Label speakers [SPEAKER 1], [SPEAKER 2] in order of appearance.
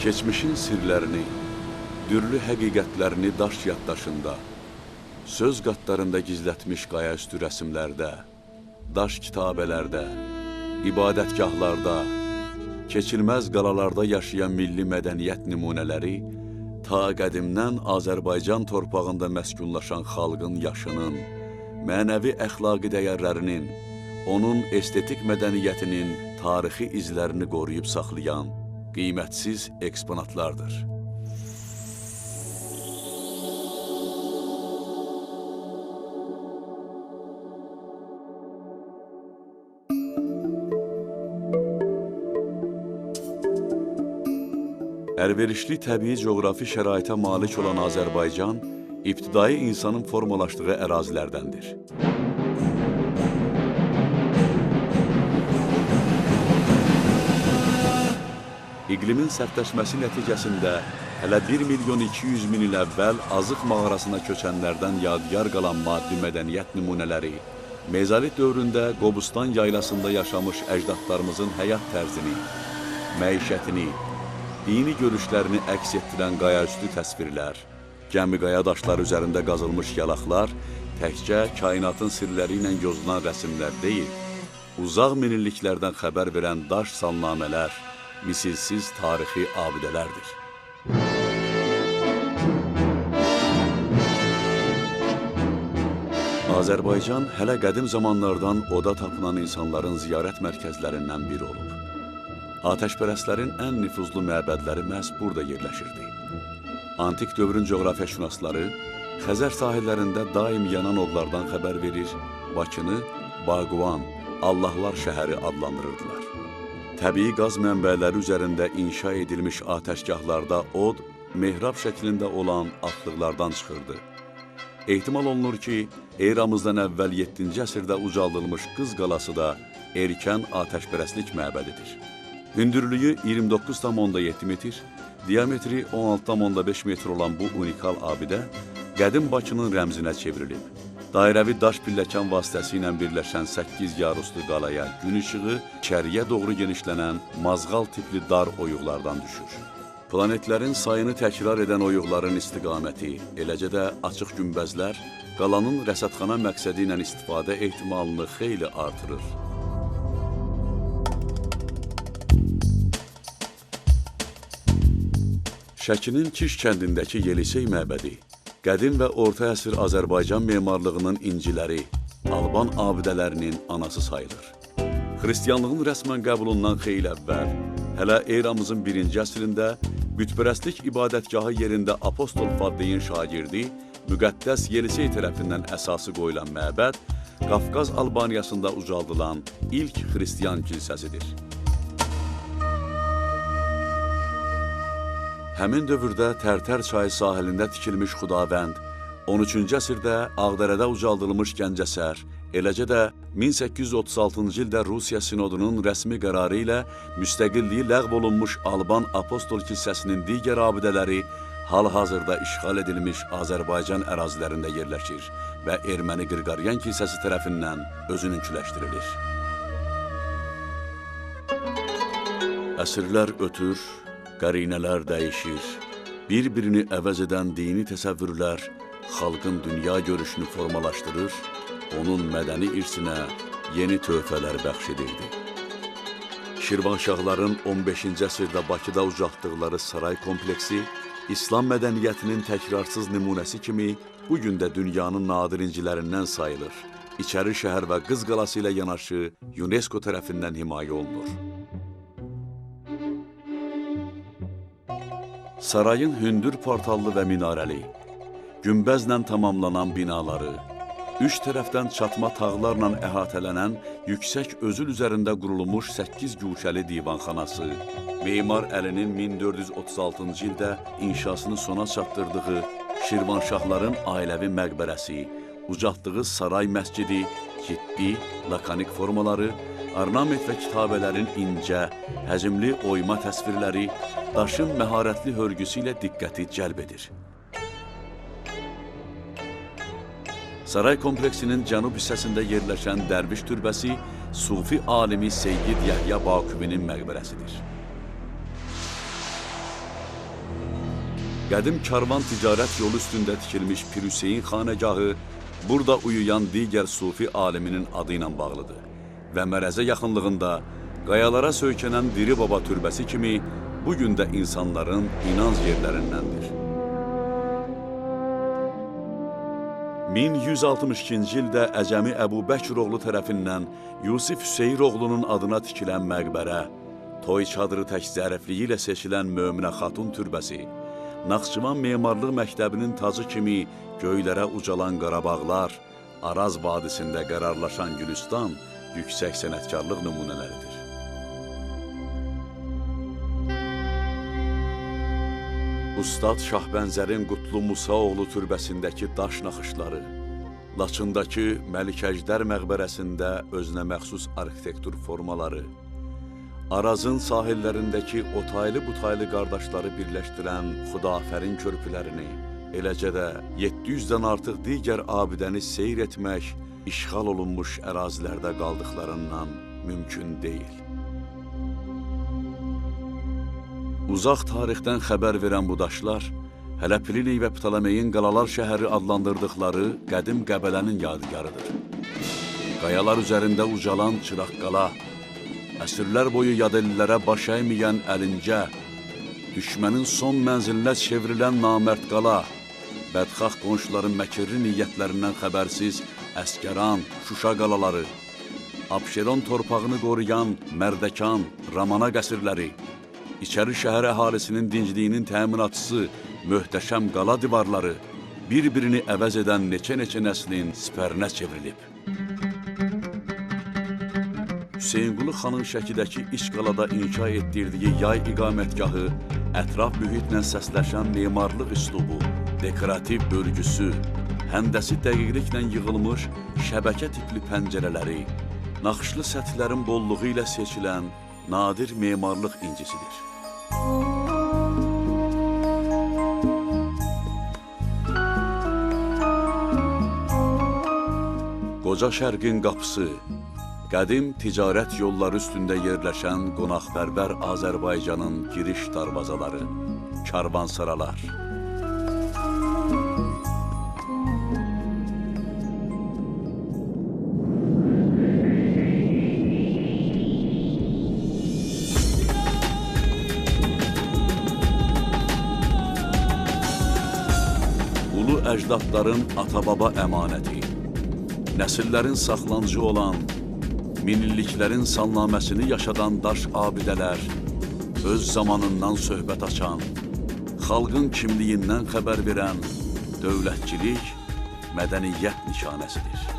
[SPEAKER 1] Keçmişin sirlərini, dürlü həqiqətlərini daş yaddaşında, söz qatlarında gizlətmiş qayaüstü rəsimlərdə, daş kitabələrdə, ibadətgahlarda, keçilməz qalalarda yaşayan milli mədəniyyət nümunələri ta qədimdən Azərbaycan torpağında məskunlaşan xalqın yaşının, mənəvi əxlaqi dəyərlərinin, onun estetik mədəniyyətinin tarixi izlərini qoruyub saxlayan qiymətsiz eksponatlardır. Əlverişli təbii coğrafi şəraitə malik olan Azərbaycan, ibtidai insanın formalaşdığı ərazilərdəndir. İqlimin sərtləşməsi nəticəsində hələ 1.200.000 il əvvəl Azıq mağarasına köçənlərdən yadigar qalan maddi mədəniyyət nümunələri, mezolit dövründə Qobustan yaylasında yaşamış əcdadlarımızın həyat tərzini, məişətini, dini görüşlərini əks etdirən qayaüstü təsvirlər, gəmi qaya daşları üzərində qazılmış yalaqlar təkcə kainatın sirləri ilə yozulan rəsimlər deyil, uzaq minilliklərdən xəbər verən daş salnamələr, misilsiz tarixi abidələrdir. Azərbaycan hələ qədim zamanlardan oda tapınan insanların ziyarət mərkəzlərindən biri olub. Atəşpərəstlərin ən nüfuzlu məbədləri məhz burada yerləşirdi. Antik dövrün coğrafiyaşünasları Xəzər sahillərində daim yanan odlardan xəbər verir, Bakını Baquan, Allahlar şəhəri adlandırırdılar. Təbii qaz mənbələri üzərində inşa edilmiş atəşgahlarda od, mehrab şəklində olan atlıqlardan çıxırdı. Ehtimal olunur ki, eramızdan əvvəl 7-ci əsrdə ucaldılmış Qız qalası da erkən atəşpərəstlik məbədidir. Hündürlüyü 29,7 metr, diametri 16,5 metr olan bu unikal abidə qədim Bakının rəmzinə çevrilib. Dairəvi daş pilləkən vasitəsilə birləşən 8 yaruslu qalaya gün işığı içəriyə doğru genişlənən mazğal tipli dar oyuqlardan düşür. Planetlərin sayını təkrar edən oyuqların istiqaməti, eləcə də açıq günbəzlər qalanın rəsədxana məqsədi ilə istifadə ehtimalını xeyli artırır. Şəkinin Kiş kəndindəki Yelisey məbədi, qədim və orta əsr Azərbaycan memarlığının inciləri, Alban abidələrinin anası sayılır. Xristiyanlığın rəsmən qəbulundan xeyli əvvəl, hələ eramızın 1-ci əsrində bütpərəstlik ibadətgahı yerində Apostol Faddeyin şagirdi, müqəddəs Yelisey tərəfindən əsası qoyulan məbəd, Qafqaz Albaniyasında ucaldılan ilk xristiyan kilsəsidir. Həmin dövrdə Tərtər çayı sahilində tikilmiş Xudavənd, 13-cü əsrdə Ağdərədə ucaldılmış Gəncəsər, eləcə də 1836-cı ildə Rusiya sinodunun rəsmi qərarı ilə müstəqilliyi ləğv olunmuş Alban Apostol kilsəsinin digər abidələri hal-hazırda işğal edilmiş Azərbaycan ərazilərində yerləşir və Erməni Qırqaryan kilsəsi tərəfindən özününküləşdirilir. Əsrlər ötür, qərinələr dəyişir, bir-birini əvəz edən dini təsəvvürlər xalqın dünya görüşünü formalaşdırır, onun mədəni irsinə yeni töhfələr bəxş edirdi. Şirvanşahların 15-ci əsrdə Bakıda ucaltdıqları saray kompleksi, İslam mədəniyyətinin təkrarsız nümunəsi kimi bugün də dünyanın nadir incilərindən sayılır. İçəri şəhər və Qız qalası ilə yanaşı UNESCO tərəfindən himayə olunur. Sarayın hündür portallı və minarəli, günbəzlə tamamlanan binaları, üç tərəfdən çatma tağlarla əhatələnən yüksək özül üzərində qurulmuş 8 guşəli divanxanası, Memar Əlinin 1436-cı ildə inşasını sona çatdırdığı Şirvanşahların ailəvi məqbərəsi, ucaltdığı saray məscidi, ciddi, lakanik formaları, ornament və kitabələrin incə, həcmli oyma təsvirləri daşın məharətli hörgüsü ilə diqqəti cəlb edir. Saray kompleksinin cənub hissəsində yerləşən Dərviş türbəsi Sufi alimi Seyyid Yəhya Baküvinin məqbərəsidir. Qədim karvan ticarət yolu üstündə tikilmiş Pir Hüseyin xanəgahı burada uyuyan digər sufi aliminin adı ilə bağlıdır və Mərəzə yaxınlığında qayalara söykənən Diri Baba türbəsi kimi bugün də insanların inanc yerlərindəndir. 1162-ci ildə Əcəmi Əbu Bəkiroğlu tərəfindən Yusif Hüseyroğlunun adına tikilən məqbərə, toy çadırı tək zərifliyi ilə seçilən Möminə Xatun türbəsi, Naxçıvan Memarlıq Məktəbinin tacı kimi göylərə ucalan Qarabağlar, Araz vadisində qərarlaşan Gülüstan yüksək sənətkarlıq nümunələridir. Ustad Şahbənzərin Qutlu Musaoğlu türbəsindəki daş naxışları, Laçındakı Məlikəjdər məqbərəsində özünə məxsus arxitektur formaları, Arazın sahillərindəki otaylı-butaylı qardaşları birləşdirən Xudafərin körpülərini, eləcə də 700-dən artıq digər abidəni seyr etmək işğal olunmuş ərazilərdə qaldıqlarından mümkün deyil. Uzaq tarixdən xəbər verən bu daşlar, hələ Plini və Ptolemeyin Qalalar şəhəri adlandırdıqları qədim Qəbələnin yadigarıdır. Qayalar üzərində ucalan Çıraq qala, əsrlər boyu yadellilərə baş əyməyən Əlincə, düşmənin son mənzilinə çevrilən Namərd qala, bədxax qonşuların məkirli niyyətlərindən xəbərsiz Əskəran, Şuşa qalaları, Abşeron torpağını qoruyan Mərdəkan, Ramana qəsrləri, İçəri şəhər əhalisinin dincliyinin təminatçısı möhtəşəm qala divarları bir-birini əvəz edən neçə-neçə nəslin sipərinə çevrilib. Hüseynqulu xanın Şəkidəki iç qalada inşa etdirdiyi yay iqamətgahı, ətraf mühitlə səsləşən memarlıq üslubu, dekorativ bölgüsü, həndəsi dəqiqliklə yığılmış şəbəkə tipli pəncərələri, naxışlı səthlərin bolluğu ilə seçilən nadir memarlıq incisidir. Qoca Şərqin qapısı, qədim ticarət yolları üstündə yerləşən qonaqpərvər Azərbaycanın giriş darvazaları, karvansaralar. Ulu əcdadların ata-baba əmanəti, nəsillərin saxlancı olan, minilliklərin salnaməsini yaşadan daş abidələr, öz zamanından söhbət açan, xalqın kimliyindən xəbər verən dövlətçilik, mədəniyyət nişanəsidir.